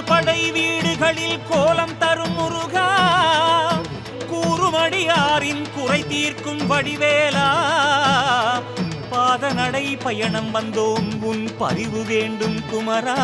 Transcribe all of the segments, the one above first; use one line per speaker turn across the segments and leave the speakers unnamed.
படை வீடுகளில் கோலம் தரும் முருகா, கூறுமடியாரின் குறை தீர்க்கும் வடிவேலா, பாதநடை பயணம் வந்தோம் உன் பரிவு வேண்டும் குமரா.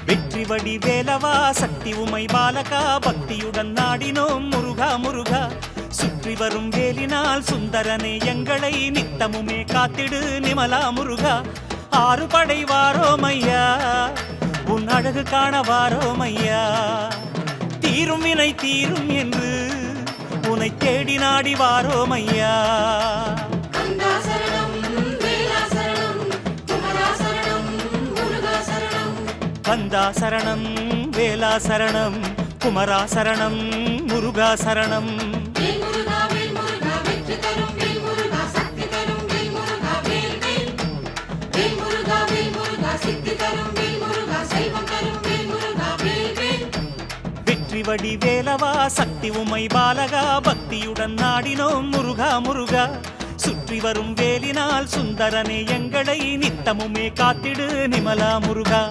வெற்றி வடி வேலவா சக்தி உமை பாலகா, பக்தியுடன் நாடினோம் முருகா முருகா. சுற்றி வரும் வேலினால் சுந்தரனே எங்களை நித்தமுமே காத்திடு நிமலா முருகா. ஆறு படை வாரோமையா, உன் அழகு காண வாரோமையா. தீரும் வினை தீரும் என்று உனை தேடி நாடி வாரோமையா. கந்தா சரணம் வேலா சரணம் குமரா சரணம் முருகா சரணம். வெற்றி வடி வேலவா சக்தி உமை பாலகா, பக்தியுடன் நாடினோம் முருகா முருகா. சுற்றி வரும் வேலினால் சுந்தரனே எங்களை நித்தமுமே காத்திடு நிமலா முருகா.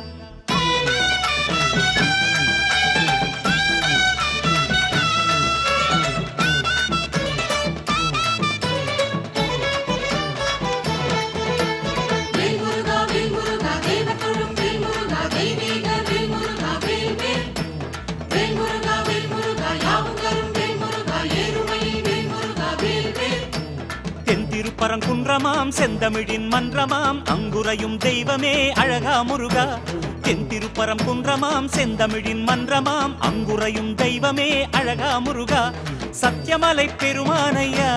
பரங்குன்றமாம் செந்தமிழின் மன்றமாம் அங்குரையும் தெய்வமே அழகா முருகா. தென்திருப்பரம் குன்றமாம் செந்தமிழின் மன்றமாம் அங்குரையும் தெய்வமே அழகா முருகா. சத்தியமலை பெருமானையா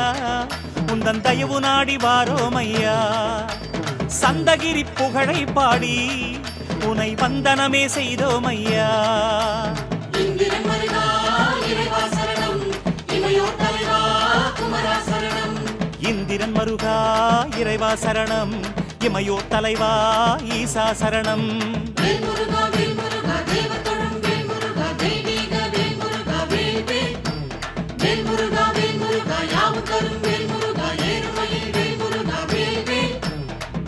உந்தன் தயவு நாடி வாரோமையா. சந்தகிரி புகழை பாடி உனை வந்தனமே செய்தோமையா. இந்திரன் மருகா இறைவா சரணம், இமையோ தலைவா ஈசா சரணம்.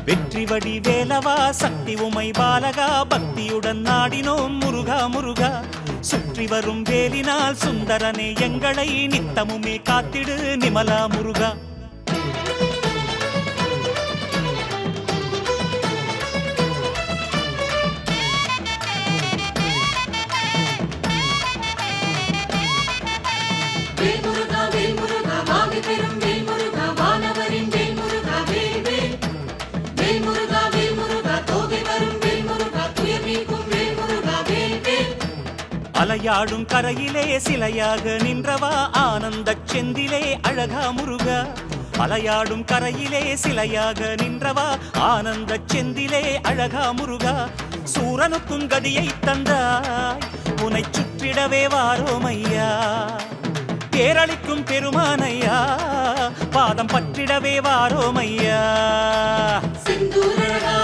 வெற்றி வடி வேலவா சக்தி உமை பாலகா, பக்தியுடன் நாடினோம் முருகா முருகா. சுற்றி வரும் வேலினால் சுந்தரனே எங்களை நித்தமுமே காத்திடு நிமலா முருகா. அலையாடும் கரையிலே சிலையாக நின்றவா ஆனந்த செந்திலே அழகா முருகா. அலையாடும் கரையிலே சிலையாக நின்றவா ஆனந்த செந்திலே அழகா முருகா. சூரனுக்கும் கதியை தந்தாய் உனை சுற்றிடவே வாரோமையா. பேரளிக்கும் பெருமானையா பாதம் பற்றிடவே வாரோமையா. செந்தூரழகா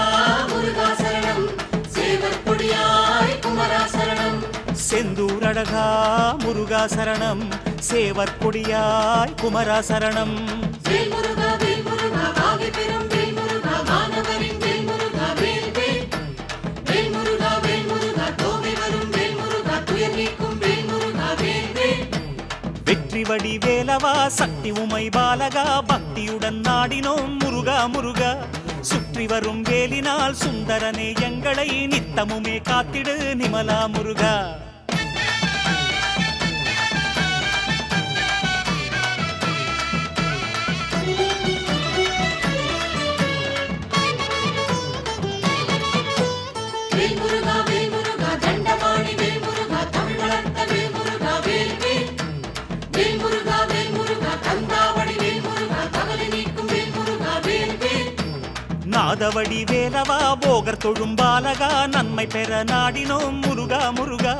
முருகா சரணம், சேவர் கொடியாய் குமரா சரணம். வெற்றி வடி வேலவா சக்தி உமை பாலகா, பக்தியுடன் நாடினோம் முருகா முருகா. சுற்றி வரும் வேலினால் சுந்தரனே எங்களை நித்தமுமே காத்திடு நிமலா முருகா. நாதவடி வேலவா போகர் தொழும் பாலகா, நன்மை பெற நாடினோம் முருகா முருகா.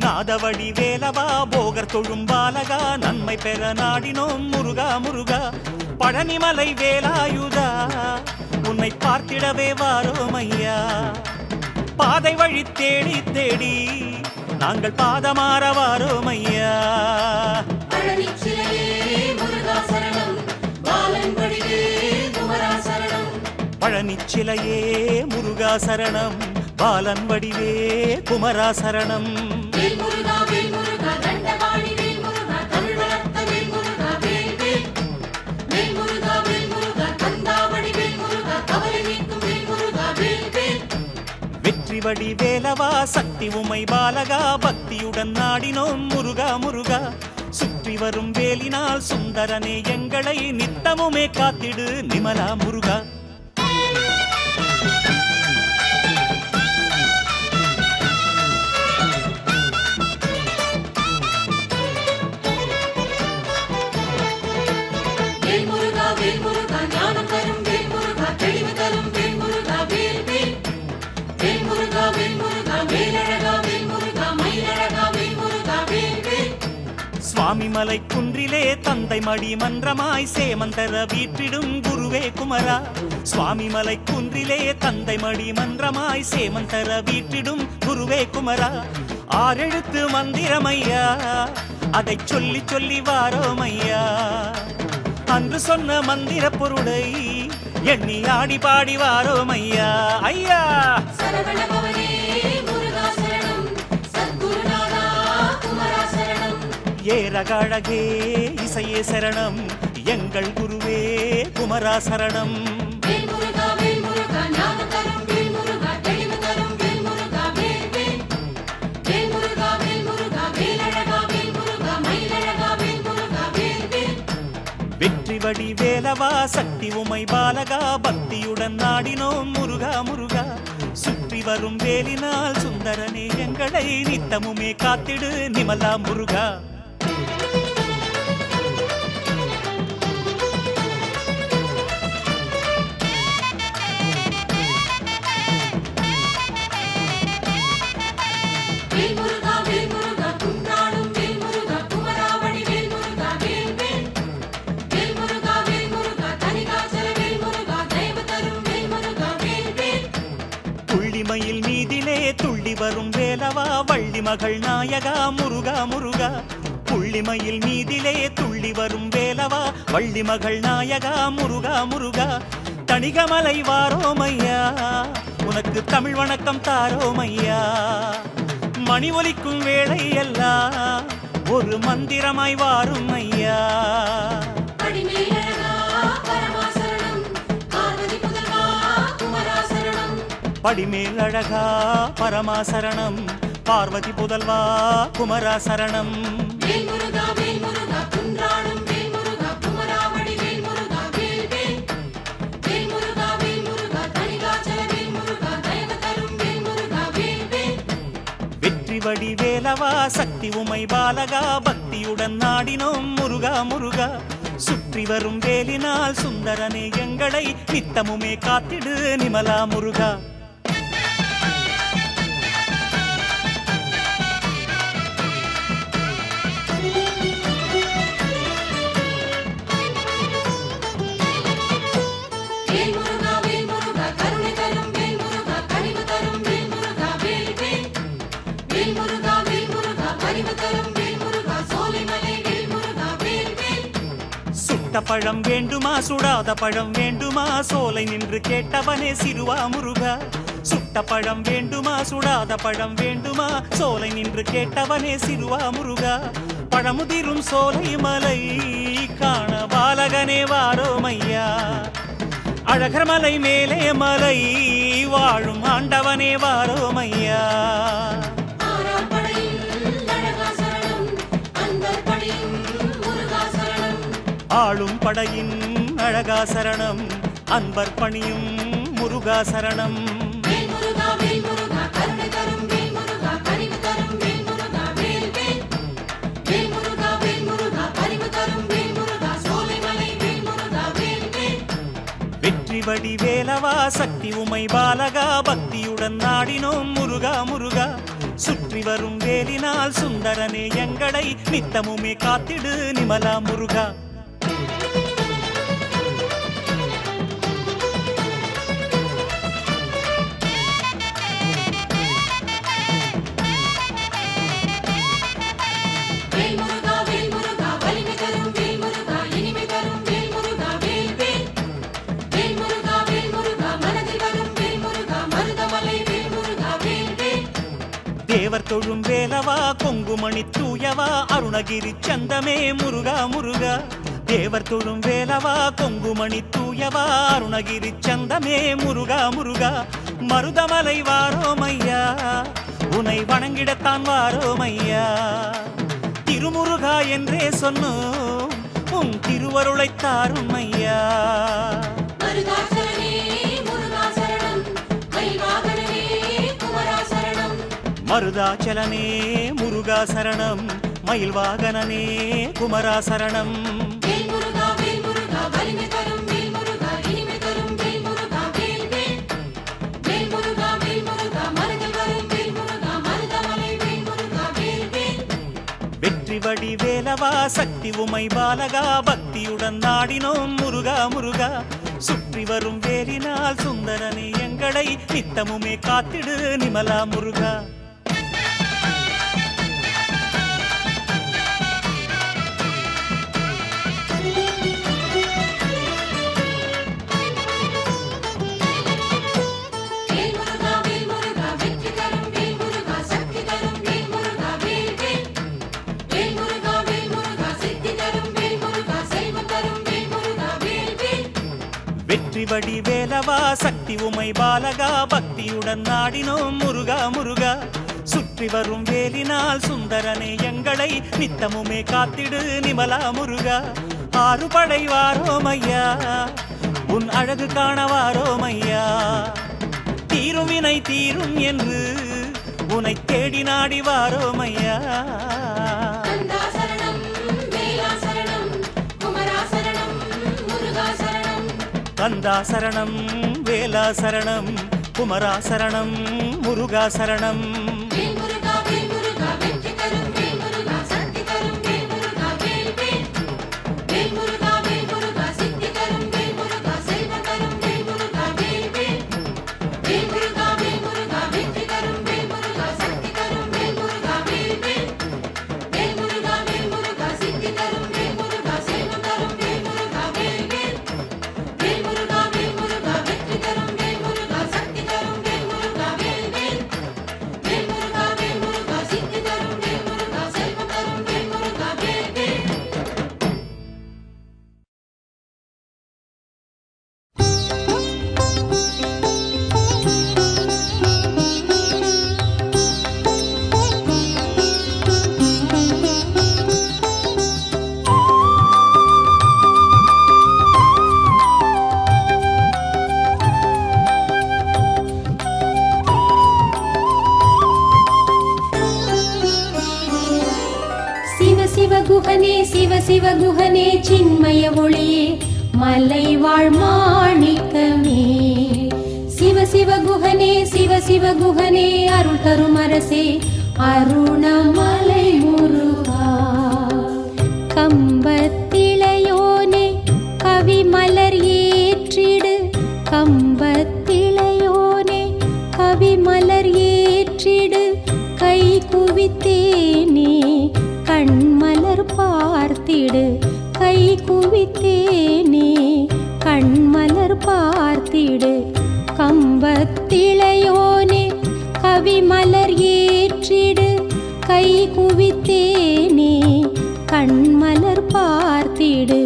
நாத நாதவடி வேலவா போகர் தொழும் பாலகா நன்மை பெற நாடினோம் முருகா முருகா பழனிமலை வேலாயுதா உன்னை பார்த்திடவே வாரோம் ஐயா பாதை வழி தேடி தேடி நாங்கள் பாதமாற வாரோம் ஐயா பழனிச்சிலையே முருகா சரணம் பாலன் வடிவே குமரா சரணம் வெற்றிவடி வேலவா சக்தி உமை பாலகா பக்தியுடன் நாடினோம் முருகா முருகா சுற்றி வரும் வேலினால் சுந்தரனே எங்களை நித்தமுமே காத்திடு நிமலா முருகா சுவாமிமலை குன்றிலே தந்தை மடி மன்றமாய் சேமந்தர வீற்றிடும் குருவே குமரா சுவாமிமலை குன்றிலே தந்தை மடி மன்றமாய் சேமந்தர வீற்றிடும் குருவே குமரா ஆறெழுத்து மந்திரமையா அதை சொல்லி சொல்லி வாரோம் ஐயா அன்று சொன்ன மந்திர பொருளை எண்ணி ஆடி பாடி வாரோம் ஐயா ஐயா ஏரகழகே இசையே சரணம் எங்கள் குருவே குமரா சரணம் வெற்றிவடி வேலவா சக்தி உமை பாலகா பக்தியுடன் நாடினோம் முருகா முருகா சுற்றி வரும் வேலினால் சுந்தரனே எங்களை நித்தமுமே காத்திடு நிமலா முருகா புள்ளிமயில் மீதிலே துள்ளி வரும் வேலவா வள்ளி மகள் நாயகா முருகா முருகா புள்ளிமயில் மீதிலே துள்ளி வரும் வேலவா வள்ளி மகள் நாயகா முருகா முருகா தணிகமலை வாரோம் ஐயா உனக்கு தமிழ் வணக்கம் தாரோம் ஐயா மணி ஒலிக்கும் வேளை எல்லாம் ஒரு மந்திரமாய் வாரும் ஐயா படிமேல் அழகா பரமாசரணம் பார்வதி புதல்வா குமரா சரணம் வெற்றிவடி வேலவா சக்தி உமை பாலகா பக்தியுடன் நாடினோம் முருகா முருகா சுற்றி வரும் வேலினால் சுந்தரனே எங்களை நித்தமுமே காத்திடு நிமலா முருகா சுட்ட பழம் வேண்டுமா சுடாத பழம் வேண்டுமா சோலை நின்று கேட்டவனே சிறுவா முருகா சுட்ட பழம் வேண்டுமா சுடாத பழம் வேண்டுமா சோலை நின்று கேட்டவனே சிறுவா முருகா பழமுதிரும் சோலை மலை காண பாலகனே வாரோம் ஐயா அழகர் மலை மேலே மலை வாழும் ஆண்டவனே வாரோம் ஐயா ஆளும் படையின் அழகா சரணம் அன்பர் பணியும் முருகா சரணம் வெற்றிவடி வேலவா சக்தி உமை பாலகா பக்தியுடன் நாடினோம் முருகா முருகா சுற்றி சுற்றி வரும் வேலினால் சுந்தரனே எங்களை நித்தமுமே காத்திடு நிமலா முருகா. தேவர் தொழும் வேலவா கொங்குமணி தூயவா அருணகிரி சந்தமே முருகா முருகா. தேவர் தொழும் வேலவா கொங்குமணி தூயவா அருணகிரி சந்தமே முருகா முருகா. மருதமலை வாரோமையா உனை வணங்கிடத்தான் வாரோமையா. திருமுருகா என்றே சொன்னோம் உன் திருவருளை தாரும் ஐயா. மருதாச்சலனே முருகா சரணம் மயில் வாகனனே குமரா சரணம். வெற்றி வடி வேலவா சக்தி உமை பாலகா பக்தியுடன் நாடினோம் முருகா முருகா. சுற்றி வரும் வேலினால் சுந்தரனே எங்களை நித்தமுமே காத்திடு நிமலா முருகா. வெற்றி வடி வேலவா சக்தி உமை பாலகா பக்தியுடன் நாடினோம் முருகா முருகா. சுற்றி வரும் வேலினால் சுந்தரனே எங்களை நித்தமுமே காத்திடு நிமலா முருகா. ஆறு படை வாரோமையா உன் அழகு காண வாரோமையா. தீரும் வினை தீரும் என்று உனை தேடி நாடி வாரோமையா. கந்தா சரணம் வேலா சரணம் குமரா சரணம் முருகா சரணம்.
சிவ சிவ குஹனே சின்மய ஒளியே மலை வாழ் மாணிக்கமே. சிவ சிவ குஹனே சிவ சிவ குஹனே அருள் தரும் அரசே அருணமலை முருகா. கம்பத்திளையோனே கவி மலர் ஏற்றிடு கம்பத்திளையோனே கவி மலர் ஏற்றிடு கை குவித்தேனே கண்மலர் பார்த்திடு கை குவித்தேனே கண்மலர் பார்த்திடு. கம்பத்திளையோனே கவி மலர் ஏற்றிடு கை குவித்தேனே கண்மலர் பார்த்திடு.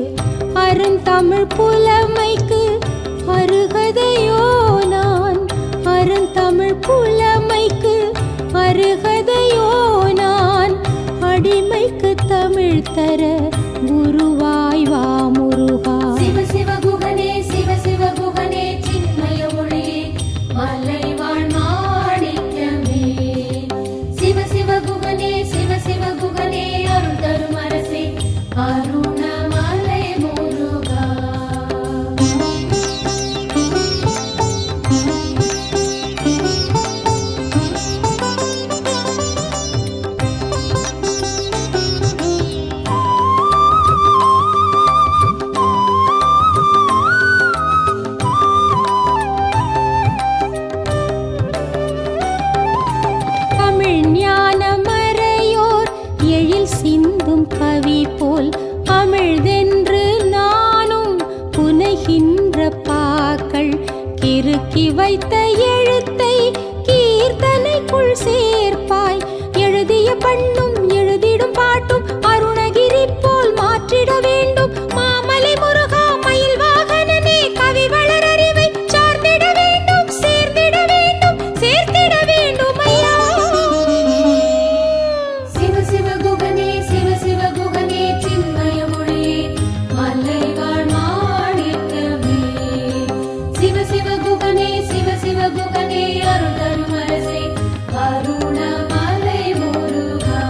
அருந்தமிழ் புலமைக்கு அருகதையோ நான் அருந்தமிழ் புலமைக்கு அருகதையோ நான் அடிமைக்கு தமிழ் தர குருவாய் வா முருகா. சிவ சிவ குஹனே சிவ சிவ குஹனே சின்மய ஒளியே மலை வாழ் மாணிக்கமே. சிவ சிவ குஹனே சிவ சிவ குஹனே அருள் தரும் அரசே அருணமலை முருகா. பண்ணும் எழுதிடும் பாட்டும் அருணகிரி போல் மாற்றிட வேண்டும். மாமலை முருகா மயில் வாகனனே கவி வளர் அறிவை சார்ந்திட வேண்டும், சேர்ந்திட வேண்டும், சேர்த்திட வேண்டும் ஐயா.
சிவ சிவ குகனே சிவ சிவ குகனே சின்மய மொழியே மல்லை வாழ் மாணிக்கமே. சிவ சிவ குகனே சிவ சிவ குகனே அருள் தரும் அரசே அருணமலை முருகா.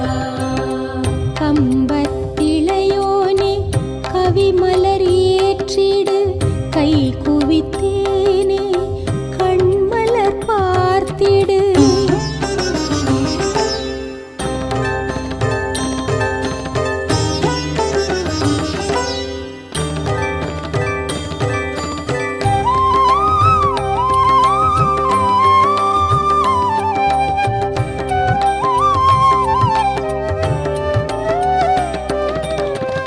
கம்பத்திளையோனே கவிமலர் ஏற்றிடு கை குவித்தேனே கண்மலர் பார்த்திடு.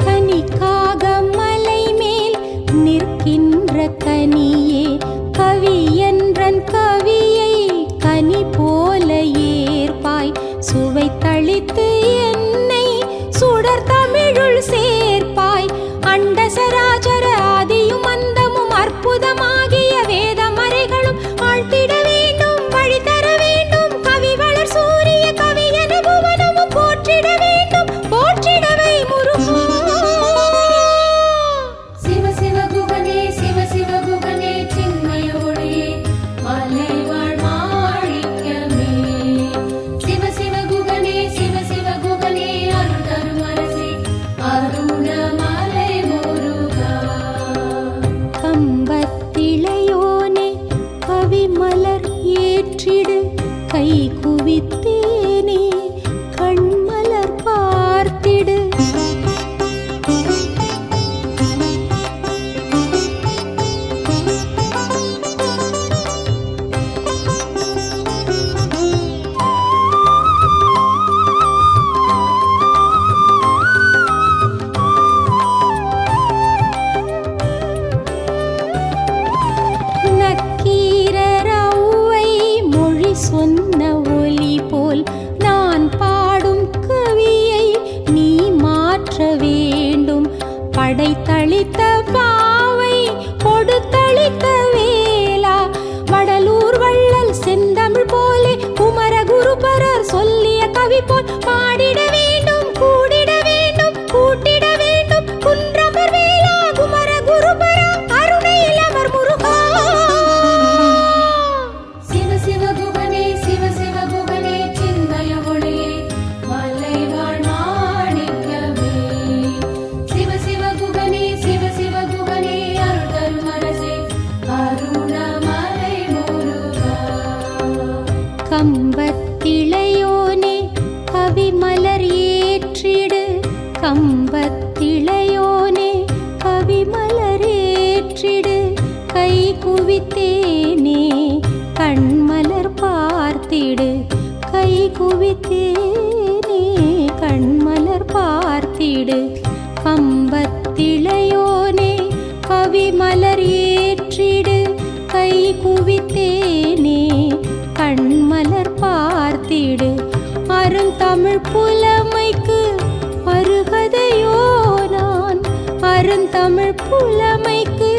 கனிக்காக மலை மேல் நிற்கின்ற கனியே கவி என்றன் கவியை கனி போல ஏற்பாய். சுவை தளித்து என்னை சுடர் தமிழுள் சேர்ப்பாய். அண்ட சராசர ஆதியும் அந்தமும் அற்புதமாகிய வேத மறைகளும் ஆழ்த்திட வேண்டும், வழி தர வேண்டும். கவி வளர் சூரிய கவி என புவனமும் போற்றிட வேண்டும், போற்றிடவை முருகா.
சிவ சிவ குகனே சிவ சிவ குகனே சின்மய ஒளியே மல்லை வாழ் மாணிக்கமே. சிவ சிவ குகனே சிவ சிவ குகனே அருள் தரும் அரசே அருணமலை முருகா.
கம்பத்திளையோனே கவிமலர் ஏற்றிடு கை குவித்தேனே கண்மலர் பார்த்திடு. நக்கீரரவ்வை மொழி சொன்ன ஒலி போல் நான் பாடும் கவியை நீ மாற்ற வேண்டும். படைத்தளித்த பாவை கொடுத்தளித்த வேளா வடலூர் வள்ளல் செந்தமிழ் போலே குமரகுருபரர் சொல்லிய கவி போல் பாடிட வேண்டும், கூடிட வேண்டும், கூட்டிட வேண்டும். குன்றமர் வேளா குமரகுருபரா அருணையில் அமர் முருகா.
சிவ சிவ குகனே சிவ சிவ குகனே சின்மய ஒளியே மல்லை வாழ் மாணிக்கமே. சிவ சிவ குகனே சிவ சிவ குகனே அருள் தரும் அரசே அருணமலை முருகா.
கம்பத்திளையோனே கவிமலர் ஏற்றிடு கம்பத்திளையோனே கவிமலர் ஏற்றிடு கை குவித்தேனே கண்மலர் பார்த்திடு. கை குவித்தேனே கண்மலர் பார்த்திடு. கம்பத்திளையோனே கவிமலர் ஏற்றிடு கை குவித்தேனே கண்மலர் பார்த்திடு. அருந்தமிழ் புலமைக்கு அருகதையோ நான், அருந்தமிழ் புலமைக்கு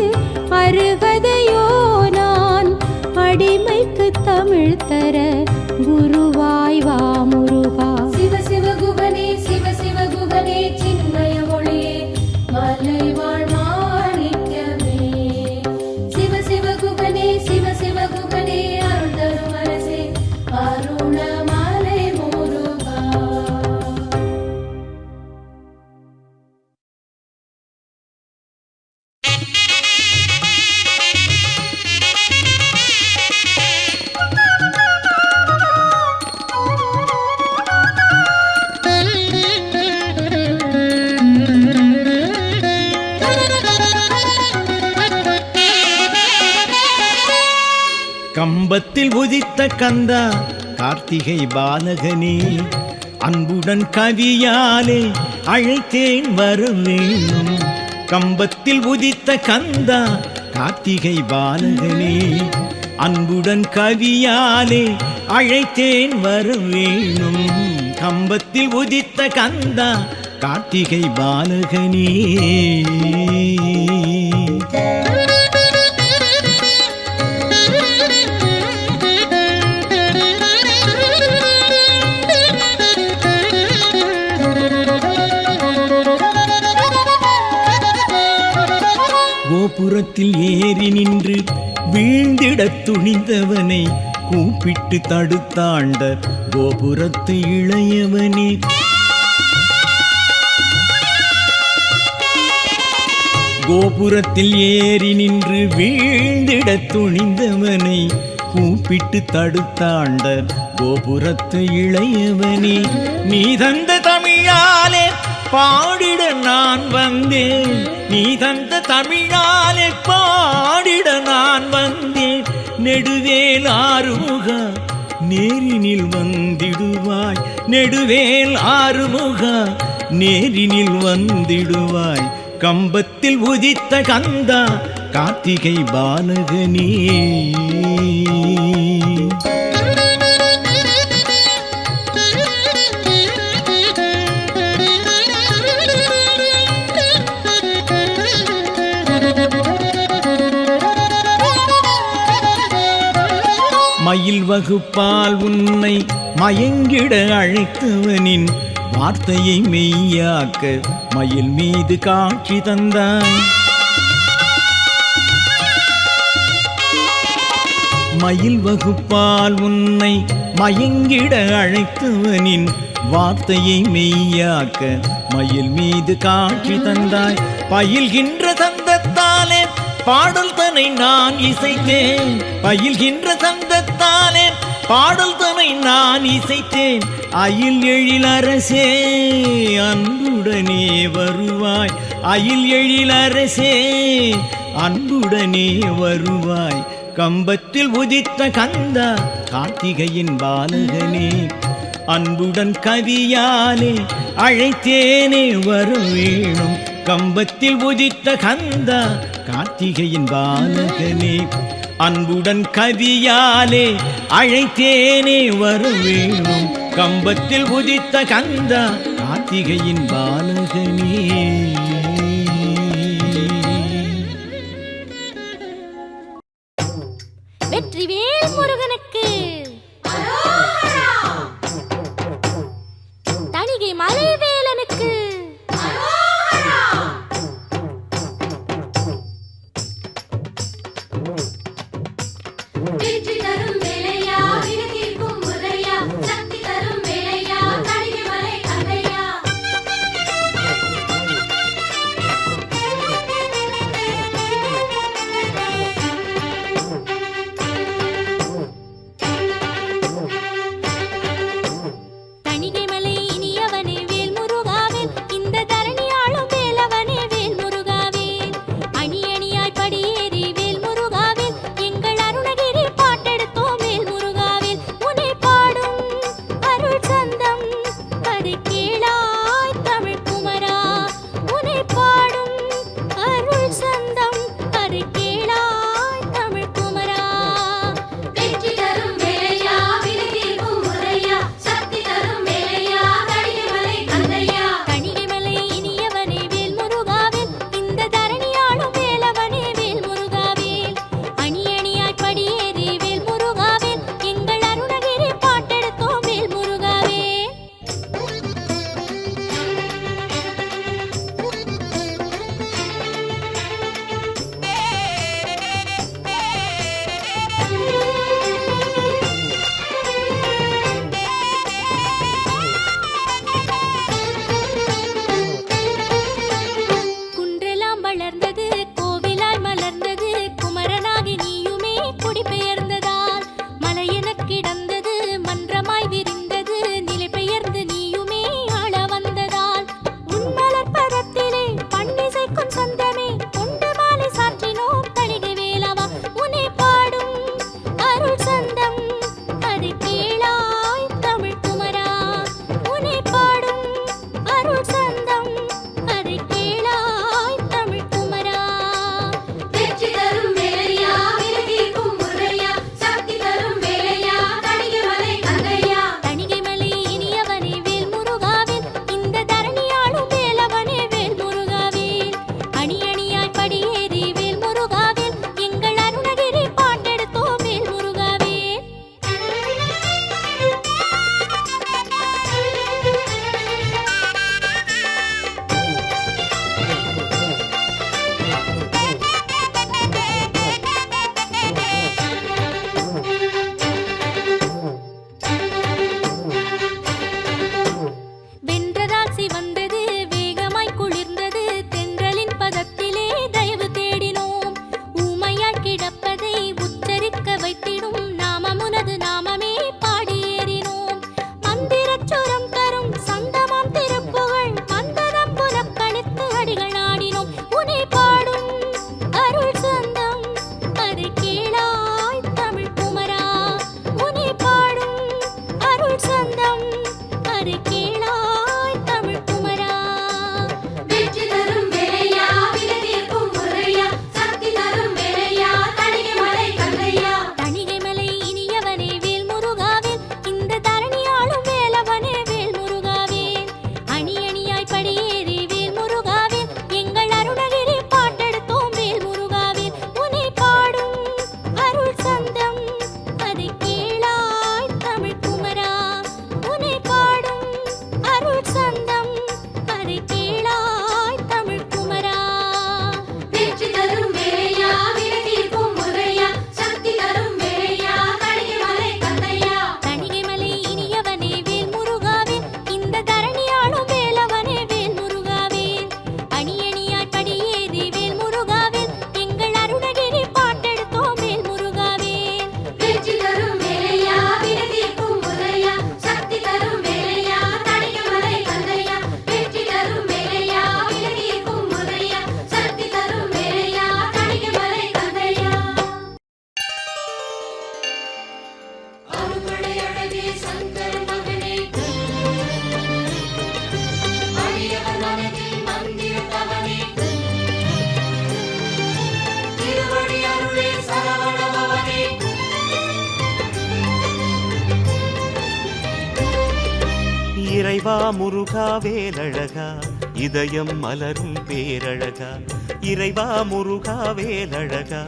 அருகதையோ நான். அடிமைக்கு தமிழ் தர குருவாய் வா முருகா.
சிவ சிவ குகனே சிவ சிவ குகனே சின்மய ஒளியே மல்லை வாழ் மாணிக்கமே. சிவ சிவ குகனே சிவ சிவ குகனே அருள் தரும் அரசே அருணமலை முருகா.
கம்பத்தில் உதித்த கந்தா கார்த்திகை பாலகனே, அன்புடன் கவியாலே அழைத்தேன் வருவேணும். கம்பத்தில் உதித்த கந்தா கார்த்திகை பாலகனே, அன்புடன் கவியாலே அழைத்தேன் வருவேணும். கம்பத்தில் உதித்த கந்தா கார்த்திகை பாலகனே. கோபுரத்தில் ஏறி நின்று வீழ்ந்திடத் துணிந்தவனை கூப்பிட்டு தடுத்தாண்ட கோபுரத்து இளையவனே. கோபுரத்தில் ஏறி நின்று வீழ்ந்திடத் துணிந்தவனை கூப்பிட்டு தடுத்தாண்ட கோபுரத்து இளையவனே. நீ தந்த தமிழாலே பாடிட நான் வந்தேன், நீ தந்த தமிழாலே பாடிட நான் வந்தேன். நெடுவேல் ஆறுமுக நேரினில் வந்திடுவாய், நெடுவேல் ஆறுமுக நேரினில் வந்திடுவாய். கம்பத்தில் உதித்த கந்தா கார்த்திகை பாலகனே. மயில் வகுப்பால் உன்னை மயங்கிட அழைத்தவனின் வார்த்தையை மெய்யாக்க மயில் மீது காட்சி தந்தாய். மயில் வகுப்பால் உன்னை மயங்கிட அழைத்தவனின் வார்த்தையை மெய்யாக்க மயில் மீது காட்சி தந்தாய். பயில்கின்ற சந்தத்தாலே பாடல் தனை நான் இசைத்தேன், பயில்கின்ற சந்தத்தாலே பாடல் தனை நான் இசைத்தேன். அயில் எழில் அரசே அன்புடனே வருவாய், அயில் எழில் அரசே அன்புடனே வருவாய். கம்பத்தில் உதித்த கந்தா கார்த்திகையின் பாலகனே. அன்புடன் கவியாலே அழைத்தேனே வரவேணும். கம்பத்தில் உதித்த கந்தா கார்த்திகையின் பாலகனே. அன்புடன் கவியாலே அழைத்தேனே வரவேணும். கம்பத்தில் உதித்த கந்தா கார்த்திகையின் பாலகனே.
வெற்றிவேல் முருகனுக்கு, தணிகை மலைவேலனுக்கு,
வெற்றி தரும் வேலையா, வினை தீர்க்கும் முறையா, சக்தி தரும் வேலையா, தணிகை மலை கந்தையா. மனதில் மந்திரத்தவனே திருவடி அருளே சரவணபவனே
இறைவா முருகா வேலழகா இதயம் மலரும் பேரழகா இறைவா முருகா வேலழகா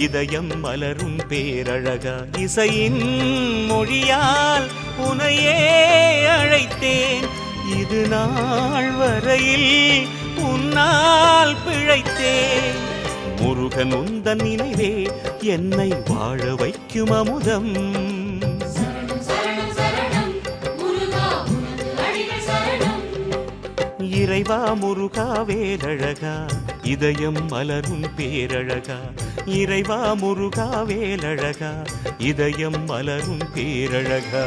இதயம் மலரும் பேரழகா இசையின் மொழியால் உனையே அழைத்தேன் இது நாள் வரையில் உன்னால் பிழைத்தேன் முருகன் உந்தன் நினைவே என்னை வாழ வைக்கும் அமுதம்
சரணம் சரணம் முருகா உனது அடிகள் சரணம்
இறைவா முருகா வேலழகா இதயம் மலரும் பேரழகா இறைவா முருகா வேலழகா இதயம் மலரும் பேரழகா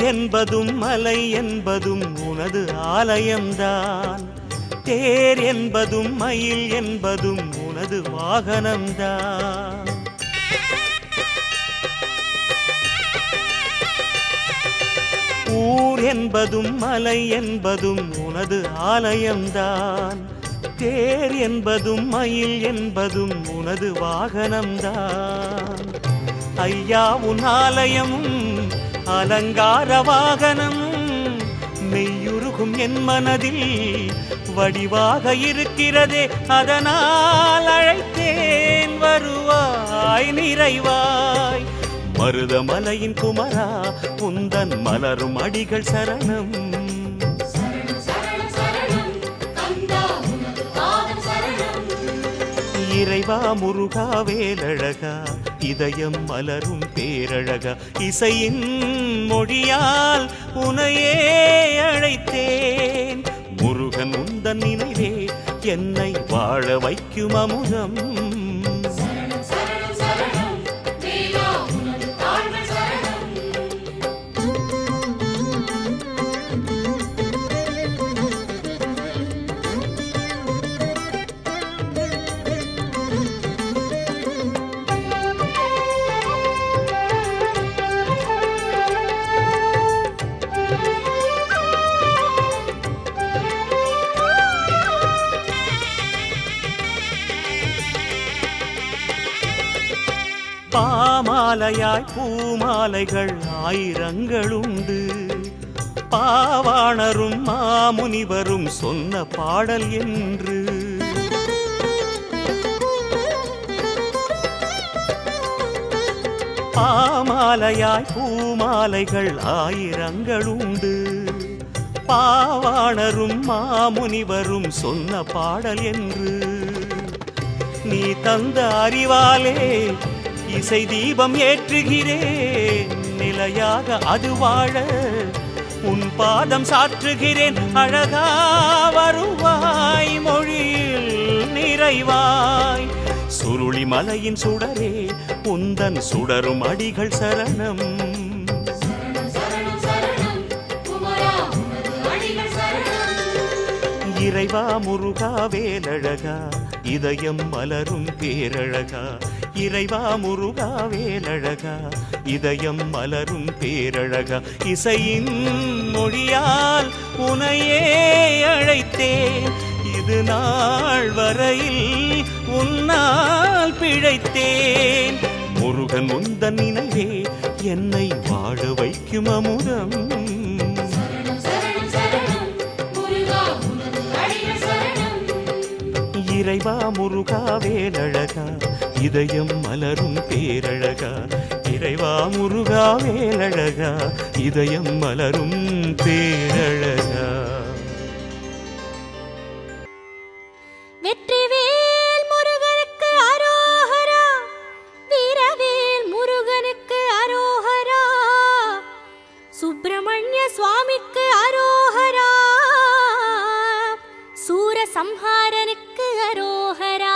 என்பதும் மலை என்பதும் உனது ஆலயம்தான் தேர் என்பதும் மயில் என்பதும் உனது வாகனம்தான் ஊர் என்பதும் மலை என்பதும் உனது ஆலயம்தான் தேர் என்பதும் மயில் என்பதும் உனது வாகனம்தான் ஐயா உன் ஆலயமும் அலங்கார வாகனம் மெய்யுருகும் என் மனதில் வடிவாக இருக்கிறதே அதனால் அழைத்தேன் வருவாய் நிறைவாய் மருதமலையின் குமரா உந்தன் மலரும் அடிகள் சரணம்
சரணம் சரணம் சரணம் கந்தா உனது பாதம் சரணம்
இறைவா முருகா வேலழகா இதயம் மலரும் பேரழகா இசையின் மொழியால் உனையே அழைத்தேன் முருகன் உந்தன் நினைவே என்னை வாழ வைக்கும் அமுதம்
சரணம் சரணம் சரணம் தேவா உனது தாழ்கள் சரணம்
பாமாலையாய் பூமாலைகள் ஆயிரங்களுண்டு பாவாணரும் மாமுனிவரும் சொன்ன பாடல் என்று பாமாலையாய் பூமாலைகள் ஆயிரங்களுண்டு பாவாணரும் மாமுனிவரும் சொன்ன பாடல் என்று நீ தந்த அறிவாலே இசை தீபம் ஏற்றுகிறேன் நிலையாக அது வாழ உன் பாதம் சாற்றுகிறேன் அழகா வருவாய் மொழியில் நிறைவாய் சுருளி மலையின் சுடரே உந்தன் சுடரும் அடிகள் சரணம்
சரணம் சரணம் சரணம் குமரா உனது அடிகள் சரணம்
இறைவா முருகா வேலழகா இதயம் மலரும் பேரழகா இறைவா முருகா வேலழகா இதயம் மலரும் பேரழகா இசையின் மொழியால் உனையே அழைத்தேன் இது நாள் வரையில் உன்னால் பிழைத்தேன் முருகன் உந்தன் நினைவே என்னை வாழ வைக்கும் அமுதம்
சரணம் சரணம் சரணம் முருகா உனது அடிகள் சரணம்
இறைவா முருகா வேலழகா இதயம் மலரும் பேரழகா இறைவா முருகா வேலழகா இதயம் மலரும் பேரழகா
வெற்றிவேல் முருகனுக்கு அரோகரா வீரவேல் முருகனுக்கு அரோகரா சுப்பிரமணிய சுவாமிக்கு அரோகரா சூரசம்ஹாரனுக்கு அரோகரா